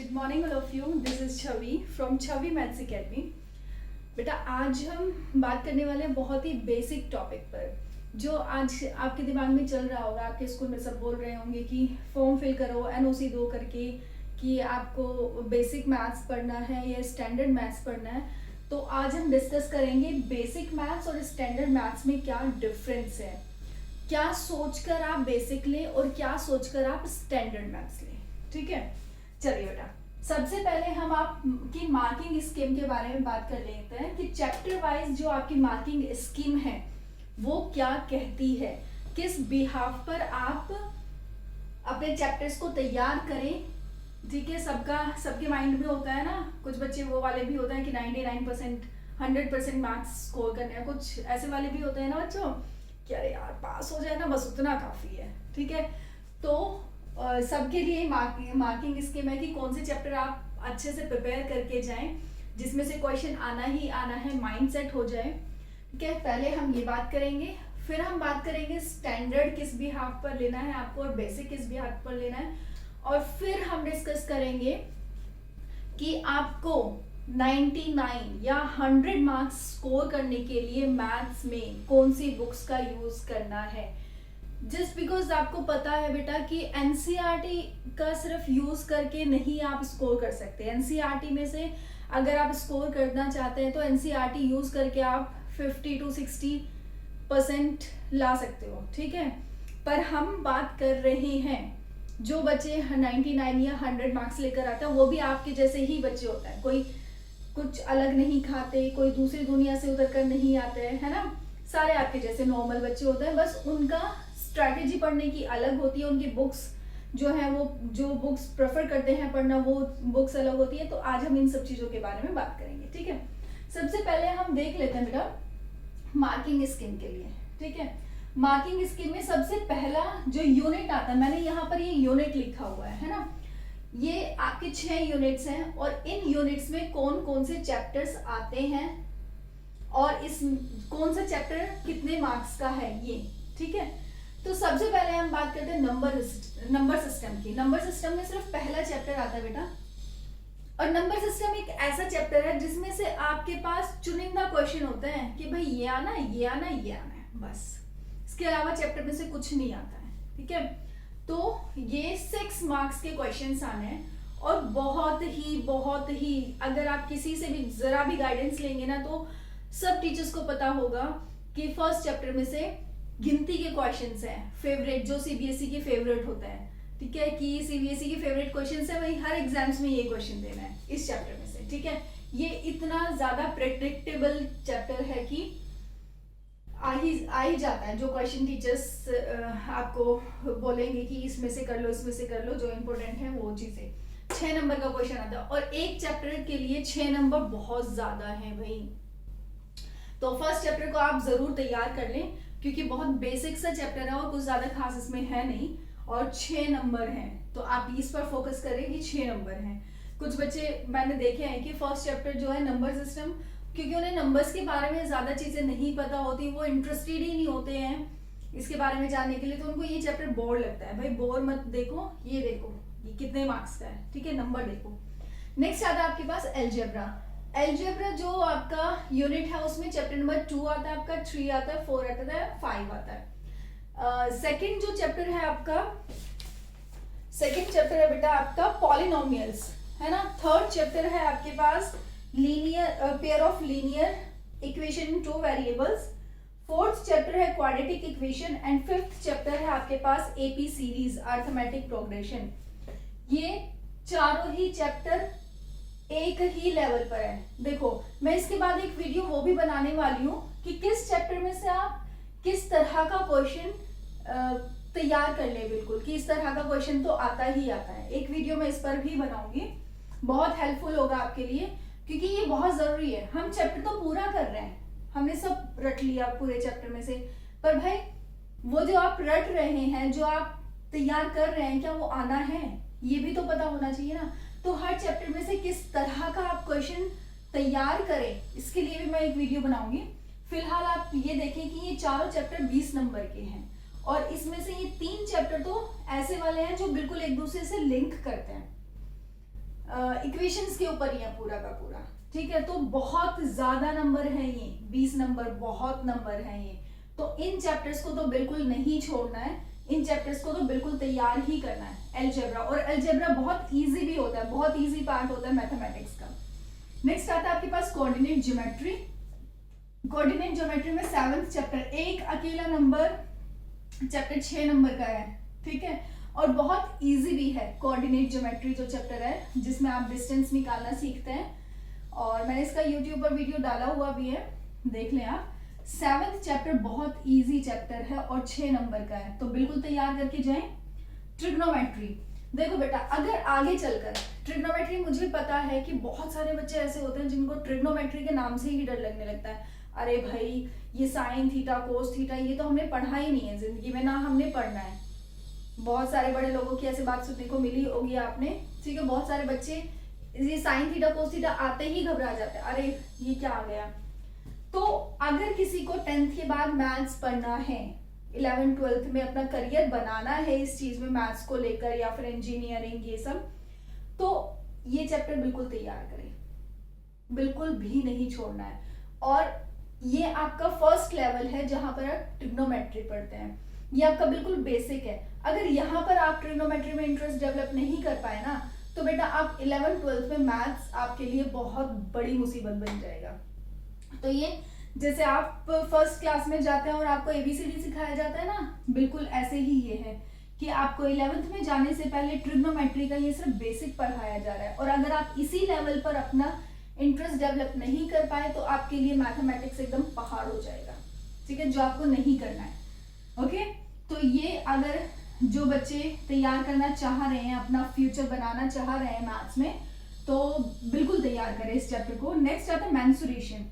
Good morning all of you, this is Chhavi from Chhavi maths academy. बेटा आज हम बात करने वाले हैं बहुत ही बेसिक टॉपिक पर, जो आज आपके दिमाग में चल रहा होगा। आपके स्कूल में सब बोल रहे होंगे कि फॉर्म फिल करो एनओसी दो करके, कि आपको बेसिक मैथ्स पढ़ना है या स्टैंडर्ड मैथ्स पढ़ना है। तो आज हम डिस्कस करेंगे बेसिक मैथ्स और स्टैंडर्ड मैथ्स में क्या डिफरेंस है, क्या सोचकर आप बेसिक लें और क्या सोचकर आप स्टैंडर्ड मैथ्स लें। ठीक है, चलिए बेटा, सबसे पहले हम आपकी मार्किंग स्कीम के बारे में बात कर लेते हैं कि चैप्टर वाइज जो आपकी मार्किंग स्कीम है वो क्या कहती है, किस बिहाफ पर आप अपने चैप्टर्स को तैयार करें। ठीक है, सबके माइंड में होता है ना, कुछ बच्चे वो वाले भी होते हैं कि 99% 100% मार्क्स स्कोर करने हैं, कुछ ऐसे वाले भी होते हैं ना बच्चों कि अरे यार पास हो जाए ना बस उतना काफी है। ठीक है, तो सबके लिए मार्किंग स्कीम है कि कौन से चैप्टर आप अच्छे से प्रिपेयर करके जाएं, जिसमें से क्वेश्चन आना ही आना है, माइंड सेट हो जाए। ठीक है, पहले हम ये बात करेंगे, फिर हम बात करेंगे स्टैंडर्ड किस बिहाफ पर लेना है आपको और बेसिक किस बिहाफ पर लेना है, और फिर हम डिस्कस करेंगे कि आपको 99 या 100 मार्क्स स्कोर करने के लिए मैथ्स में कौन सी बुक्स का यूज करना है। जस्ट बिकॉज आपको पता है बेटा कि एनसीईआरटी का सिर्फ यूज करके नहीं आप स्कोर कर सकते। एनसीईआरटी में से अगर आप स्कोर करना चाहते हैं तो एनसीईआरटी यूज करके आप 50 to 60% ला सकते हो। ठीक है, पर हम बात कर रहे हैं जो बच्चे 99 या 100 मार्क्स लेकर आते हैं, वो भी आपके जैसे ही बच्चे होते हैं, कोई कुछ अलग नहीं खाते, कोई दूसरी दुनिया से उतर कर नहीं आते हैं, है ना, सारे आपके जैसे नॉर्मल बच्चे होते हैं। बस उनका स्ट्रैटेजी पढ़ने की अलग होती है, उनकी बुक्स जो है वो जो बुक्स प्रेफर करते हैं पढ़ना वो बुक्स अलग होती है। तो आज हम इन सब चीजों के बारे में बात करेंगे। ठीक है, सबसे पहले हम देख लेते हैं बेटा मार्किंग स्कीम के लिए। ठीक है, मार्किंग स्कीम में सबसे पहला जो यूनिट आता है, मैंने यहाँ पर ये यूनिट लिखा हुआ है ना, ये आपके 6 यूनिट्स हैं और इन यूनिट्स में कौन कौन से चैप्टर्स आते हैं और इस कौन सा चैप्टर कितने मार्क्स का है ये। ठीक है, तो सबसे पहले हम बात करते हैं नंबर सिस्टम की। नंबर सिस्टम में सिर्फ पहला चैप्टर आता है बेटा, और नंबर सिस्टम एक ऐसा चैप्टर है जिसमें से आपके पास चुनिंदा क्वेश्चन होते हैं कि भाई ये आना है, ये आना है, ये आना है, बस इसके अलावा चैप्टर में से कुछ नहीं आता है। ठीक है, तो ये 6 मार्क्स के क्वेश्चंस आने हैं और बहुत ही अगर आप किसी से भी जरा भी गाइडेंस लेंगे ना तो सब टीचर्स को पता होगा कि फर्स्ट चैप्टर में से गिनती के क्वेश्चंस हैं, फेवरेट, जो सीबीएसई के फेवरेट होते हैं। ठीक है, कि सीबीएसई के फेवरेट क्वेश्चंस है, वही हर एग्जाम्स में ये क्वेश्चन देना है इस चैप्टर में से। ठीक है, ये इतना ज्यादा प्रेडिक्टेबल चैप्टर है कि आ ही जाता है, जो क्वेश्चन टीचर्स आपको बोलेंगे कि इसमें से कर लो, इसमें से कर लो, जो इंपॉर्टेंट है वो चीजें। 6 नंबर का क्वेश्चन आता है और एक चैप्टर के लिए 6 नंबर बहुत ज्यादा है भाई। तो फर्स्ट चैप्टर को आप जरूर तैयार कर लें क्योंकि बहुत बेसिक सा चैप्टर है और कुछ ज्यादा खास इसमें है नहीं, और 6 नंबर हैं, तो आप इस पर फोकस करें कि 6 नंबर हैं। कुछ बच्चे मैंने देखे हैं कि फर्स्ट चैप्टर जो है नंबर सिस्टम, क्योंकि उन्हें नंबर्स के बारे में ज्यादा चीजें नहीं पता होती, वो इंटरेस्टेड ही नहीं होते हैं इसके बारे में जानने के लिए, तो उनको ये चैप्टर बोर लगता है। भाई बोर मत देखो, ये देखो ये कितने मार्क्स का है। ठीक है, नंबर देखो। नेक्स्ट आता है आपके पास एलजेब्रा। एलजेब्रा जो आपका यूनिट है उसमें चैप्टर नंबर 2 आता है आपका, 3 आता है, 4 आता है, 5 आता है। सेकेंड जो चैप्टर है आपका, सेकेंड चैप्टर है बेटा आपका पॉलिनोमियल्स, है ना। थर्ड चैप्टर है आपके पास linear pair of linear equation in 2 वेरिएबल्स। फोर्थ चैप्टर है quadratic equation and fifth chapter है आपके पास एपी सीरीज, अरिथमेटिक प्रोग्रेशन। ये चारों ही चैप्टर एक ही लेवल पर है। देखो मैं इसके बाद एक वीडियो वो भी बनाने वाली हूँ कि किस चैप्टर में से आप किस तरह का क्वेश्चन तैयार कर ले, बिल्कुल कि इस तरह का क्वेश्चन तो आता ही आता है। एक वीडियो मैं इस पर भी बनाऊंगी, बहुत हेल्पफुल होगा आपके लिए क्योंकि ये बहुत जरूरी है। हम चैप्टर तो पूरा कर रहे हैं, हमने सब रट लिया पूरे चैप्टर में से, पर भाई वो जो आप रट रहे हैं, जो आप तैयार कर रहे हैं, क्या वो आना है, ये भी तो पता होना चाहिए ना। तो हर चैप्टर में से किस तरह का आप क्वेश्चन तैयार करें, इसके लिए भी मैं एक वीडियो बनाऊंगी। फिलहाल आप ये देखें कि ये चारों चैप्टर 20 नंबर के हैं और इसमें से ये 3 चैप्टर तो ऐसे वाले हैं जो बिल्कुल एक दूसरे से लिंक करते हैं। इक्वेशंस के ऊपर ही है पूरा का पूरा, ठीक है। तो बहुत ज्यादा नंबर है ये, 20 नंबर बहुत नंबर है ये। तो इन चैप्टर्स को तो बिल्कुल नहीं छोड़ना है, इन चैप्टर्स को तो बिल्कुल तैयार ही करना है। अलजेब्रा, और अलजेब्रा बहुत इजी भी होता है, बहुत इजी पार्ट होता है मैथमेटिक्स का। नेक्स्ट आता है आपके पास कोऑर्डिनेट ज्योमेट्री। कोऑर्डिनेट ज्योमेट्री में 7th चैप्टर, एक अकेला नंबर चैप्टर 6 नंबर का है, ठीक है। और बहुत इजी भी है कोऑर्डिनेट ज्योमेट्री जो चैप्टर है, जिसमें आप डिस्टेंस निकालना सीखते हैं। और मैंने इसका यूट्यूब पर वीडियो डाला हुआ भी है, देख लें आप। 7th चैप्टर बहुत इजी चैप्टर है और 6 नंबर का है, तो बिल्कुल तैयार करके जाएं। ट्रिग्नोमेट्री, देखो बेटा, अगर आगे चलकर ट्रिग्नोमेट्री, मुझे पता है कि बहुत सारे बच्चे ऐसे होते हैं जिनको ट्रिग्नोमेट्री के नाम से ही डर लगने लगता है। अरे भाई, ये साइन थीटा कोस थीटा ये तो हमने पढ़ा ही नहीं है जिंदगी में, ना हमने पढ़ना है। बहुत सारे बड़े लोगों की ऐसी बात सुनने को मिली होगी आपने, ठीक है। बहुत सारे बच्चे ये साइन थीटा कोस थीटा आते ही घबरा जाते हैं, अरे ये क्या आ गया। तो अगर किसी को 10th के बाद मैथ्स पढ़ना है, 11th 12th में अपना करियर बनाना है इस चीज में, मैथ्स को लेकर या फिर इंजीनियरिंग ये सब, तो ये चैप्टर बिल्कुल तैयार करें, बिल्कुल भी नहीं छोड़ना है। और ये आपका फर्स्ट लेवल है जहां पर आप ट्रिग्नोमेट्री पढ़ते हैं, ये आपका बिल्कुल बेसिक है। अगर यहाँ पर आप ट्रिग्नोमेट्री में इंटरेस्ट डेवलप नहीं कर पाए ना, तो बेटा आप 11th 12th में मैथ्स आपके लिए बहुत बड़ी मुसीबत बन जाएगा। तो ये जैसे आप फर्स्ट क्लास में जाते हैं और आपको ABCD सिखाया जाता है ना, बिल्कुल ऐसे ही ये है कि आपको 11th में जाने से पहले ट्रिग्नोमेट्री का ये सिर्फ बेसिक पढ़ाया जा रहा है। और अगर आप इसी लेवल पर अपना इंटरेस्ट डेवलप नहीं कर पाए तो आपके लिए मैथमेटिक्स एकदम पहाड़ हो जाएगा, ठीक है, जो आपको नहीं करना है। ओके, तो ये अगर जो बच्चे तैयार करना चाह रहे हैं, अपना फ्यूचर बनाना चाह रहे हैं मैथ्स में, तो बिल्कुल तैयार करें इस चैप्टर को। नेक्स्ट आता है मेंसुरेशन,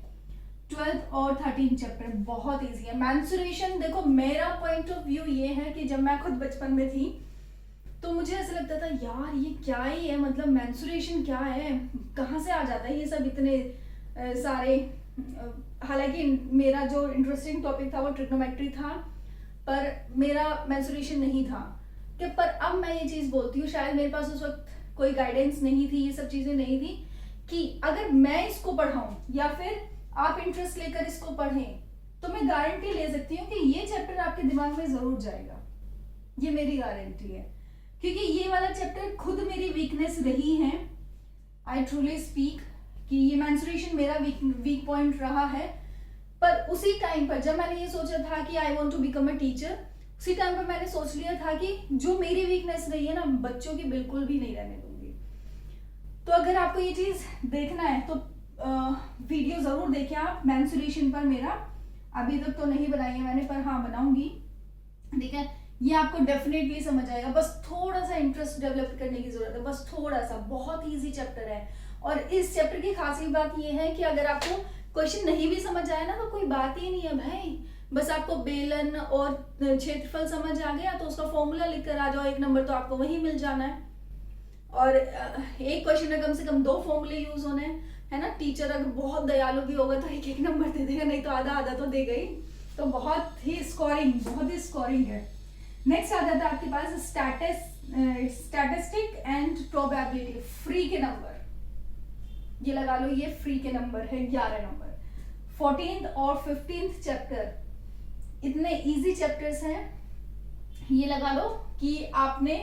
12th और 13th चैप्टर बहुत इजी है। मेंसुरेशन, देखो मेरा पॉइंट ऑफ व्यू ये है कि जब मैं खुद बचपन में थी तो मुझे ऐसा लगता था यार ये क्या ही है, मतलब मेंसुरेशन क्या है, कहाँ से आ जाता है ये सब इतने सारे। हालांकि मेरा जो इंटरेस्टिंग टॉपिक था वो ट्रिग्नोमेट्री था, पर मेरा मेंसुरेशन नहीं था। कि पर अब मैं ये चीज बोलती हूँ, शायद मेरे पास उस वक्त कोई गाइडेंस नहीं थी, ये सब चीजें नहीं थी, कि अगर मैं इसको पढ़ाऊं या फिर आप इंटरेस्ट लेकर इसको पढ़ें, तो मैं गारंटी ले सकती हूँ कि ये चैप्टर आपके दिमाग में जरूर जाएगा, ये मेरी गारंटी है। क्योंकि ये वाला चैप्टर खुद मेरी वीकनेस रही है, आई ट्रूली स्पीक, कि ये मेंसुरेशन मेरा वीक पॉइंट रहा है। पर उसी टाइम पर जब मैंने ये सोचा था कि I want to become a teacher, उसी टाइम पर मैंने सोच लिया था कि जो मेरी वीकनेस रही है ना, बच्चों की बिल्कुल भी नहीं रहने दूंगी। तो अगर आपको ये चीज देखना है तो वीडियो जरूर देखें आप मेंसुरेशन पर, मेरा अभी तक तो नहीं बनाई है मैंने, पर हाँ बनाऊंगी, ठीक है। ये आपको डेफिनेटली समझ आएगा, बस थोड़ा सा इंटरेस्ट डेवलप करने की जरूरत है, बस थोड़ा सा। बहुत इजी चैप्टर है। और इस चैप्टर की खासी बात ये है कि अगर आपको क्वेश्चन नहीं भी समझ आया ना तो कोई बात ही नहीं है भाई, बस आपको बेलन और क्षेत्रफल समझ आ गया तो उसका फॉर्मूला लिख कर आ जाओ, 1 नंबर तो आपको वही मिल जाना है। और एक क्वेश्चन में कम से कम 2 फॉर्मूले यूज होने हैं, है ना। टीचर अगर बहुत दयालु भी होगा तो 1-1 नंबर दे देगा, नहीं तो आधा आधा तो देगा ही। तो बहुत ही स्कोरिंग है। नेक्स्ट आ जाता है आपके पास स्टैटिस्टिक एंड प्रोबेबिलिटी, फ्री के नंबर, ये लगा लो, ये फ्री के नंबर है 11 नंबर। 14th और 15th चैप्टर इतने इजी चैप्टर्स हैं, ये लगा लो कि आपने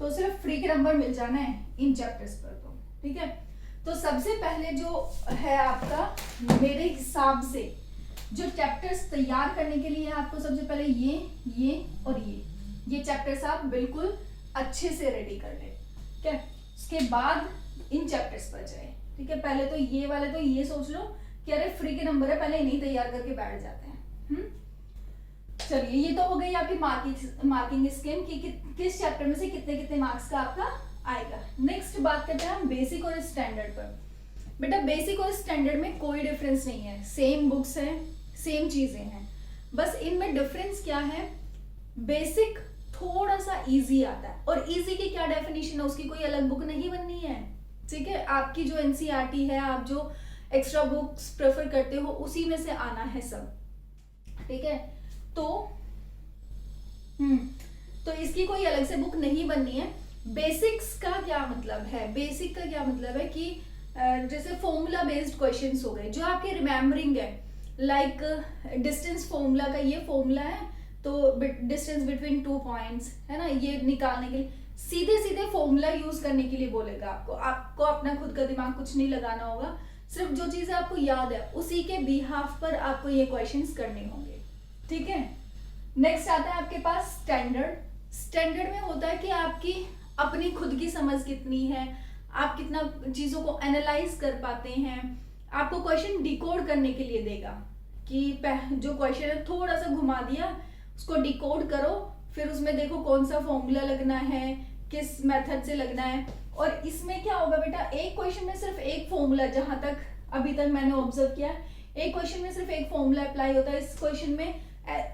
तो सिर्फ फ्री के नंबर मिल जाना है इन चैप्टर्स पर, तो ठीक है। तो सबसे पहले जो है आपका, मेरे हिसाब से जो चैप्टर्स तैयार करने के लिए आपको सबसे पहले ये और ये चैप्टर्स आप बिल्कुल अच्छे से रेडी कर ले, ठीक है। उसके बाद इन चैप्टर्स पर जाए, ठीक है। पहले तो ये वाले तो ये सोच लो कि अरे फ्री के नंबर है, पहले इन्हीं तैयार करके बैठ जाते हैं। चलिए, ये तो हो गई आपकी मार्किंग स्कीम कि किस चैप्टर में से कितने कितने मार्क्स का आपका आएगा। नेक्स्ट बात करते हैं हम बेसिक और स्टैंडर्ड पर। बेटा बेसिक और स्टैंडर्ड में कोई डिफरेंस नहीं है, सेम बुक्स हैं, सेम चीजें हैं, बस इनमें डिफरेंस क्या है, बेसिक थोड़ा सा इजी आता है। और इजी की क्या डेफिनेशन है, उसकी कोई अलग बुक नहीं बननी है, ठीक है। आपकी जो एनसीईआरटी है, आप जो एक्स्ट्रा बुक्स प्रेफर करते हो, उसी में से आना है सब, ठीक है। तो इसकी कोई अलग से बुक नहीं बननी है। बेसिक्स का क्या मतलब है? बेसिक का क्या मतलब है कि जैसे फॉर्मूला बेस्ड क्वेश्चंस हो गए जो आपके रिमेम्बरिंग है, लाइक डिस्टेंस फॉर्मूला का ये फॉर्मूला है तो डिस्टेंस बिटवीन 2 पॉइंट्स है ना, ये निकालने के लिए सीधे सीधे फॉर्मूला यूज करने के लिए बोलेगा आपको। आपको अपना खुद का दिमाग कुछ नहीं लगाना होगा, सिर्फ जो चीजें आपको याद है उसी के बिहाफ पर आपको ये क्वेश्चंस करने होंगे, ठीक है। नेक्स्ट आता है आपके पास स्टैंडर्ड। स्टैंडर्ड में होता है कि आपकी अपनी खुद की समझ कितनी है, आप कितना चीजों को एनालाइज कर पाते हैं। आपको क्वेश्चन डिकोड करने के लिए देगा कि जो क्वेश्चन है थोड़ा सा घुमा दिया, उसको डिकोड करो, फिर उसमें देखो कौन सा फॉर्मूला लगना है, किस मेथड से लगना है। और इसमें क्या होगा बेटा, एक क्वेश्चन में सिर्फ एक फॉर्मूला, जहां तक अभी तक मैंने ऑब्जर्व किया, एक क्वेश्चन में सिर्फ एक फॉर्मूला अप्लाई होता है। इस क्वेश्चन में,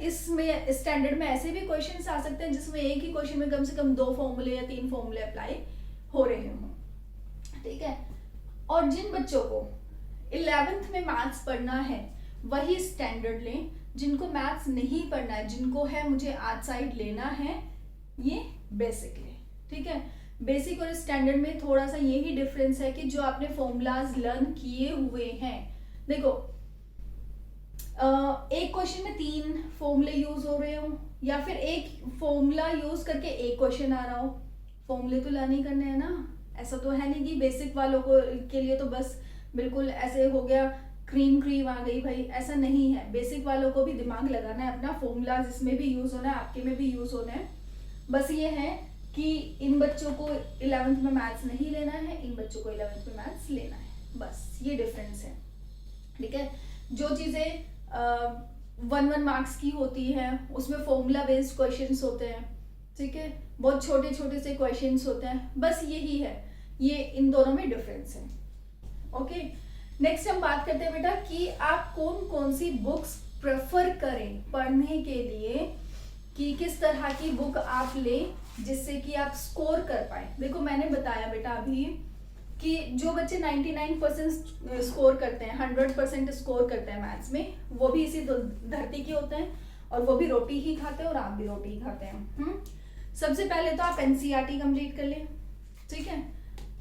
इसमें स्टैंडर्ड में ऐसे भी क्वेश्चंस आ सकते हैं जिसमें एक ही क्वेश्चन में कम से कम 2 फॉर्मूले या 3 फॉर्मूले अप्लाई हो रहे हों, ठीक है। और जिन बच्चों को 11th में मैथ्स पढ़ना है वही स्टैंडर्ड लें, जिनको मैथ्स नहीं पढ़ना है, जिनको है मुझे आज साइड लेना है, ये बेसिक लें, ठीक है। बेसिक और स्टैंडर्ड में थोड़ा सा यही डिफरेंस है कि जो आपने फॉर्मूलाज लर्न किए हुए हैं, देखो एक क्वेश्चन में 3 फॉर्मूले यूज हो रहे हो या फिर एक फॉर्मूला यूज करके एक क्वेश्चन आ रहा हो, फॉर्मूले तो लर्न ही करने हैं ना। ऐसा तो है नहीं कि बेसिक वालों को के लिए तो बस बिल्कुल ऐसे हो गया, क्रीम क्रीम आ गई भाई, ऐसा नहीं है। बेसिक वालों को भी दिमाग लगाना है अपना, फॉर्मूलाज इसमें भी यूज होना है, आपके में भी यूज होना है। बस ये है कि इन बच्चों को 11th में मैथ्स नहीं लेना है, इन बच्चों को 11th में मैथ्स लेना है, बस ये डिफरेंस है, ठीक है। जो चीजें 1 मार्क्स की होती है उसमें फॉर्मूला बेस्ड क्वेश्चंस होते हैं, ठीक है, बहुत छोटे छोटे से क्वेश्चंस होते हैं, बस यही है, ये इन दोनों में डिफरेंस है, ओके। नेक्स्ट हम बात करते हैं बेटा कि आप कौन कौन सी बुक्स प्रेफर करें पढ़ने के लिए, कि किस तरह की बुक आप लें जिससे कि आप स्कोर कर पाए। देखो मैंने बताया बेटा अभी कि जो बच्चे 99% स्कोर करते हैं, 100% स्कोर करते हैं मैथ्स में, वो भी इसी धरती के होते हैं और वो भी रोटी ही खाते हैं और आप भी रोटी ही खाते हैं। सबसे पहले तो आप एनसीईआरटी कंप्लीट कर लें, ठीक है।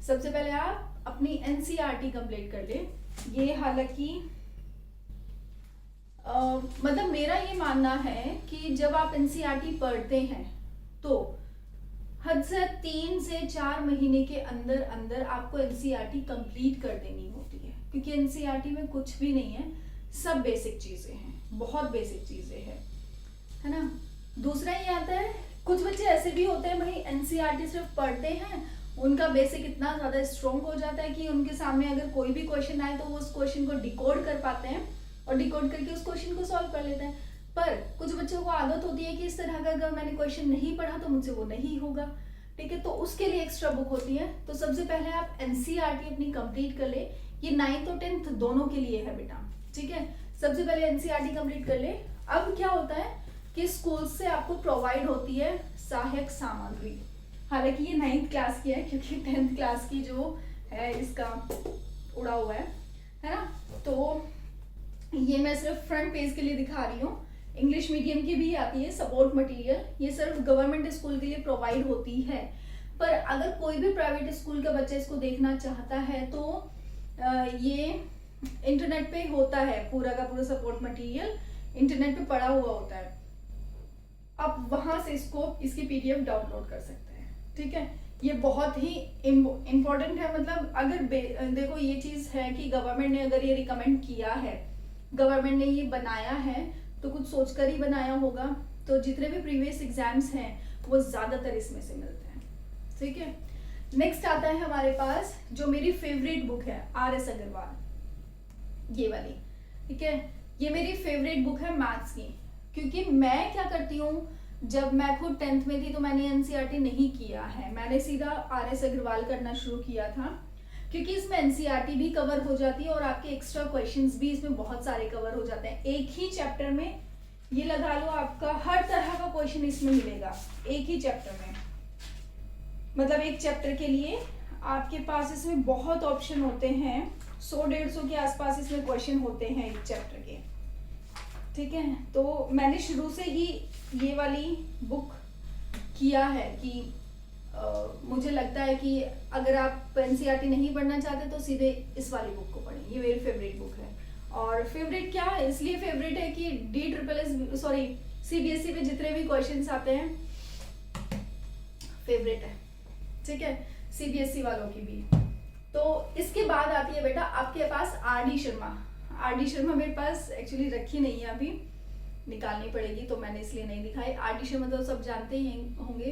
सबसे पहले आप अपनी एनसीईआरटी कंप्लीट कर लें। ये हालांकि मतलब मेरा ये मानना है कि जब आप एनसीईआरटी पढ़ते हैं तो हद से 3 से 4 महीने के अंदर अंदर आपको एनसीईआरटी कंप्लीट कर देनी होती है, क्योंकि एनसीईआरटी में कुछ भी नहीं है, सब बेसिक चीजें हैं, बहुत बेसिक चीजें हैं, है ना। दूसरा ये आता है, कुछ बच्चे ऐसे भी होते हैं भाई एनसीईआरटी सिर्फ पढ़ते हैं, उनका बेसिक इतना ज्यादा स्ट्रॉन्ग हो जाता है कि उनके सामने अगर कोई भी क्वेश्चन आए तो वो उस क्वेश्चन को डिकोड कर पाते हैं और डिकोड करके उस क्वेश्चन को सॉल्व कर लेते हैं। पर कुछ बच्चों को आदत होती है कि इस तरह का अगर मैंने क्वेश्चन नहीं पढ़ा तो मुझसे वो नहीं होगा, ठीक है, तो उसके लिए एक्स्ट्रा बुक होती है। तो सबसे पहले आप एनसीईआरटी अपनी कंप्लीट कर ले, ये 9th और 10th दोनों के लिए है बेटा, ठीक है। सबसे पहले एनसीईआरटी कंप्लीट कर ले। अब क्या होता है कि स्कूल से आपको प्रोवाइड होती है सहायक सामग्री, हालांकि ये 9th क्लास की है क्योंकि 10th क्लास की जो है इसका उड़ा हुआ है ना। तो ये मैं सिर्फ फ्रंट पेज के लिए दिखा रही हूँ, इंग्लिश मीडियम की भी आती है सपोर्ट मटेरियल, ये सिर्फ गवर्नमेंट स्कूल के लिए प्रोवाइड होती है। पर अगर कोई भी प्राइवेट स्कूल का बच्चा इसको देखना चाहता है तो ये इंटरनेट पे होता है, पूरा का पूरा सपोर्ट मटेरियल इंटरनेट पे पड़ा हुआ होता है, आप वहां से इसकी पीडीएफ डाउनलोड कर सकते हैं, ठीक है। ये बहुत ही इम्पोर्टेंट है, मतलब अगर देखो ये चीज है कि गवर्नमेंट ने अगर ये रिकमेंड किया है, गवर्नमेंट ने ये बनाया है तो कुछ सोचकर ही बनाया होगा, तो जितने भी प्रीवियस एग्जाम्स हैं वो ज्यादातर इसमें से मिलते हैं, ठीक है। नेक्स्ट आता है हमारे पास जो मेरी फेवरेट बुक है, आर.एस. अग्रवाल, ये वाली, ठीक है। ये मेरी फेवरेट बुक है मैथ्स की, क्योंकि मैं क्या करती हूँ, जब मैं खुद 10th में थी तो मैंने एनसीईआरटी नहीं किया है, मैंने सीधा आर.एस. अग्रवाल करना शुरू किया था, क्योंकि इसमें एनसीईआरटी भी कवर हो जाती है और आपके एक्स्ट्रा क्वेश्चंस भी इसमें बहुत सारे कवर हो जाते हैं। एक ही चैप्टर में ये लगा लो आपका हर तरह का क्वेश्चन इसमें मिलेगा, एक ही चैप्टर में, मतलब एक चैप्टर के लिए आपके पास इसमें बहुत ऑप्शन होते हैं, 100-150 के आसपास इसमें क्वेश्चन होते हैं एक चैप्टर के, ठीक है। तो मैंने शुरू से ही ये वाली बुक किया है कि मुझे लगता है कि अगर आप एनसीईआरटी नहीं पढ़ना चाहते तो सीधे इस वाली बुक को पढ़ें, ये मेरी फेवरेट बुक है। और फेवरेट क्या है, इसलिए फेवरेट है कि सीबीएसई पे जितने भी क्वेश्चंस आते हैं फेवरेट है, ठीक है, सीबीएसई वालों की भी। तो इसके बाद आती है बेटा आपके पास आरडी शर्मा मेरे पास एक्चुअली रखी नहीं है, अभी निकालनी पड़ेगी, तो मैंने इसलिए नहीं दिखाई। आरडी शर्मा तो सब जानते ही होंगे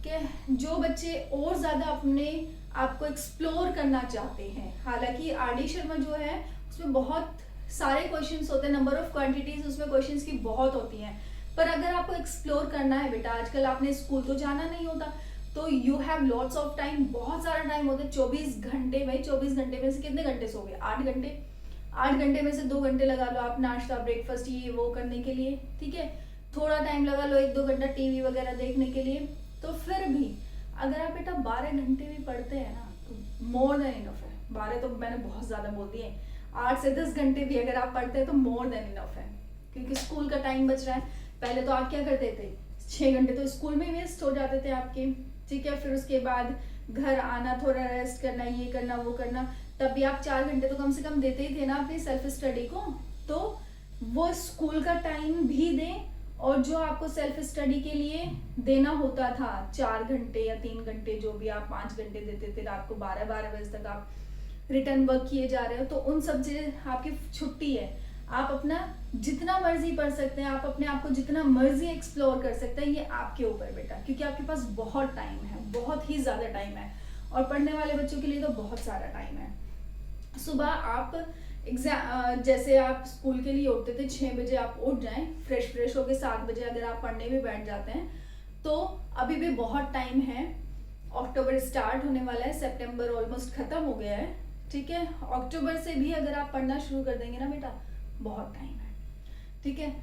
कि जो बच्चे और ज्यादा अपने आप को एक्सप्लोर करना चाहते हैं, हालांकि आरडी शर्मा जो है उसमें बहुत सारे क्वेश्चंस होते हैं, नंबर ऑफ क्वांटिटीज उसमें क्वेश्चंस की बहुत होती हैं, पर अगर आपको एक्सप्लोर करना है बेटा, आजकल आपने स्कूल तो जाना नहीं होता, तो you have lots of time, बहुत सारा टाइम होता है। 24 घंटे, भाई 24 घंटे में से कितने घंटे सो गए? 8 घंटे। 8 घंटे में से 2 घंटे लगा लो आप नाश्ता ब्रेकफास्ट ये वो करने के लिए, ठीक है, थोड़ा टाइम लगा लो 1-2 घंटा टीवी वगैरह देखने के लिए। तो फिर भी अगर आप बेटा 12 घंटे भी पढ़ते हैं ना तो मोर देन इनफ है। 12 तो मैंने बहुत ज्यादा बोल दिए, 8 से 10 घंटे भी अगर आप पढ़ते हैं तो मोर देन इनफ है, क्योंकि स्कूल का टाइम बच रहा है। पहले तो आप क्या करते थे, 6 घंटे तो स्कूल में वेस्ट हो जाते थे आपके, ठीक है, फिर उसके बाद घर आना, थोड़ा रेस्ट करना, ये करना वो करना, तब भी आप 4 घंटे तो कम से कम देते ही थे ना अपनी सेल्फ स्टडी को। तो वो स्कूल का टाइम भी दें, और जो आपको सेल्फ स्टडी के लिए देना होता था 4 घंटे या 3 घंटे, जो भी आप 5 घंटे देते थे रात को 12 बजे तक आप रिटर्न वर्क किए जा रहे हो, तो उन सब चीजें आपकी छुट्टी है, आप अपना जितना मर्जी पढ़ सकते हैं, आप अपने आप को जितना मर्जी एक्सप्लोर कर सकते हैं, ये आपके ऊपर बेटा, क्योंकि आपके पास बहुत टाइम है, बहुत ही ज्यादा टाइम है, और पढ़ने वाले बच्चों के लिए तो बहुत सारा टाइम है। सुबह आप एग्जाम, जैसे आप स्कूल के लिए उठते थे 6 बजे, आप उठ जाएं फ्रेश होके 7 बजे अगर आप पढ़ने भी बैठ जाते हैं, तो अभी भी बहुत टाइम है। अक्टूबर स्टार्ट होने वाला है, सितंबर ऑलमोस्ट खत्म हो गया है, ठीक है, अक्टूबर से भी अगर आप पढ़ना शुरू कर देंगे ना बेटा, बहुत टाइम है, ठीक है।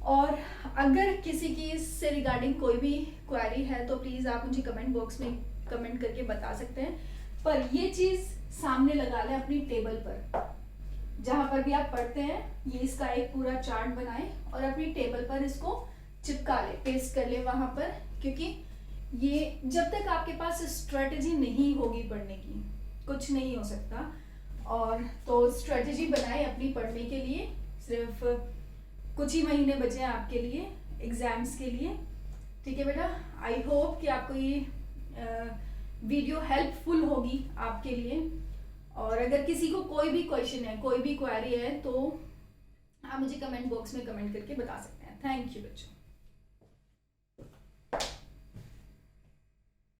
और अगर किसी की इससे रिगार्डिंग कोई भी क्वेरी है तो प्लीज आप मुझे कमेंट बॉक्स में कमेंट करके बता सकते हैं, पर ये चीज सामने लगा लें अपनी टेबल पर, जहां पर भी आप पढ़ते हैं, ये इसका एक पूरा चार्ट बनाएं और अपनी टेबल पर इसको चिपका ले, पेस्ट कर ले वहां पर, क्योंकि ये जब तक आपके पास स्ट्रेटेजी नहीं होगी पढ़ने की, कुछ नहीं हो सकता। और तो स्ट्रेटेजी बनाए अपनी पढ़ने के लिए, सिर्फ कुछ ही महीने बचे हैं आपके लिए एग्जाम्स के लिए, ठीक है बेटा। आई होप कि आपको ये वीडियो हेल्पफुल होगी आपके लिए, और अगर किसी को कोई भी क्वेश्चन है, कोई भी क्वेरी है, तो आप मुझे कमेंट बॉक्स में कमेंट करके बता सकते हैं। थैंक यू बच्चों।